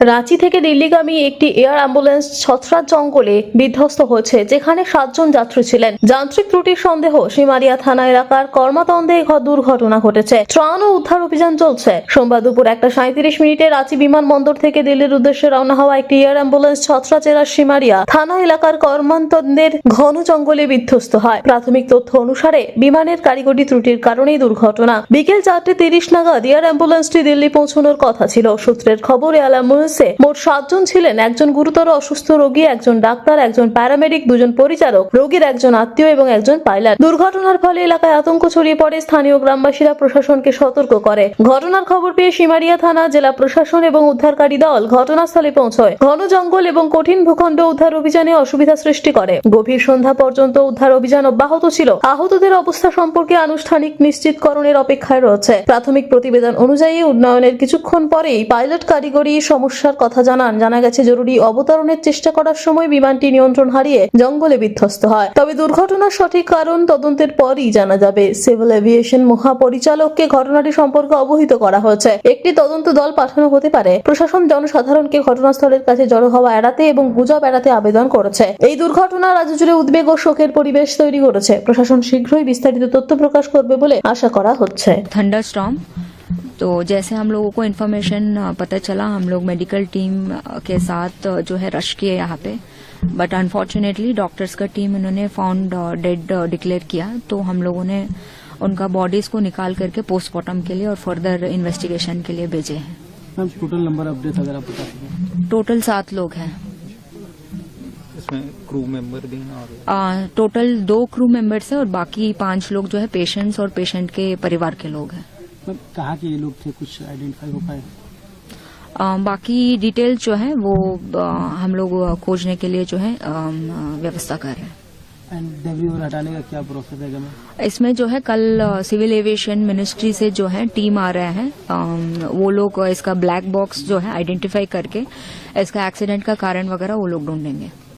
রাঁচি থেকে দিল্লিগামী একটি air ambulance ছত্রাক জঙ্গলে বিধ্বস্ত হয়েছে, যেখানে 7 জন যাত্রী ছিলেন। যান্ত্রিক ত্রুটির সন্দেহ সিমারিয়া থানা এলাকার কর্মাতন্দে দুর্ঘটনা ঘটেছে। ত্রাণ ও উদ্ধার অভিযান চলছে। সোমবার দুপুর 1:37 রাঁচি বিমানবন্দর থেকে দিল্লির উদ্দেশ্যে রওনা হওয়া একটি এয়ার অ্যাম্বুলেন্স ছত্রা জেলার সিমারিয়া থানা এলাকার কর্মাতন্দের ঘন জঙ্গলে বিধ্বস্ত হয়। প্রাথমিক তথ্য অনুসারে বিমানের কারিগরি ত্রুটির কারণেই দুর্ঘটনা। বিকেল 4:30 নাগাদ এয়ার অ্যাম্বুলেন্সটি দিল্লি পৌঁছানোর কথা ছিল। সূত্রের খবর, এয়ার অ্যাম্বুলেন্সে মোট 7 জন ছিলেন। একজন গুরুতর অসুস্থ রোগী, একজন ডাক্তার, একজন প্যারামেডিক, 2 জন পরিচারক, রোগীর একজন আত্মীয় এবং একজন পাইলট। দুর্ঘটনার ফলে এলাকায় আতঙ্ক ছড়িয়ে পড়ে। স্থানীয় গ্রামবাসীরা প্রশাসনকে সতর্ক করে। ঘটনার খবর পেয়ে সিমারিয়া থানা, জেলা প্রশাসন এবং উদ্ধারকারী দল ঘটনাস্থলে পৌঁছয়। ঘন জঙ্গল এবং কঠিন ভূখণ্ড উদ্ধার অভিযানে অসুবিধা সৃষ্টি করে। গভীর সন্ধ্যা পর্যন্ত উদ্ধার অভিযান অব্যাহত ছিল। আহতদের অবস্থা সম্পর্কে আনুষ্ঠানিক নিশ্চিতকরণের অপেক্ষায় রয়েছে। প্রাথমিক প্রতিবেদন অনুযায়ী উন্নয়নের কিছুক্ষণ পরেই পাইলট কারিগরি সমস্যার কথা জানা গেছে। জরুরি অবতরণের চেষ্টা করার সময় বিমানটি নিয়ন্ত্রণ হারিয়ে জঙ্গলে বিধ্বস্ত হয়। তবে দুর্ঘটনার সঠিক কারণ তদন্তের পরই জানা যাবে। সিভিল এভিয়েশন মহাপরিচালককে ঘটনাটি সম্পর্কে অবহিত করা হয়েছে। একটি তদন্ত দল পাঠানো হতে পারে। প্রশাসন জনসাধারণকে ঘটনাস্থলের কাছে জড়ো হওয়া এড়াতে এবং গুজব এড়াতে আবেদন করেছে। এই দুর্ঘটনা রাজ্য জুড়ে উদ্বেগ ও শোকের পরিবেশ তৈরি করেছে। প্রশাসন শীঘ্রই বিস্তারিত তথ্য প্রকাশ করবে বলে আশা করা হচ্ছে। थंडरस्टॉर्म, तो जैसे हम लोगों को इन्फॉर्मेशन पता चला, हम लोग मेडिकल टीम के साथ जो है रश किए यहाँ पे, बट अनफॉर्चुनेटली डॉक्टर्स का टीम इन्होंने फाउंड डेड डिक्लेयर किया। तो हम लोगों ने उनका बॉडीज को निकाल करके पोस्टमार्टम के लिए और फर्दर इन्वेस्टिगेशन के लिए भेजे हैं। मैम टोटल नंबर अपडेट अगर आप बता सकें। टोटल 7 लोग हैं। इसमें क्रू मेंबर भी हैं और टोटल 2 क्रू मेंबर्स हैं और बाकी 5 लोग जो है पेशेंट्स और पेशेंट के परिवार के लोग हैं। मैम कहाँ के ये लोग थे, कुछ आइडेंटिफाई हो पाए? बाकी डिटेल जो है वो हम लोग खोजने के लिए जो है व्यवस्था कर रहे हैं। एंड डेब्री और हटाने का क्या प्रोसेस है मैम? इसमें जो है कल सिविल एविएशन मिनिस्ट्री से जो है टीम आ रहे हैं। वो लोग इसका ब्लैक बॉक्स जो है आइडेंटिफाई करके इसका एक्सीडेंट का कारण वगैरह वो लोग ढूंढेंगे।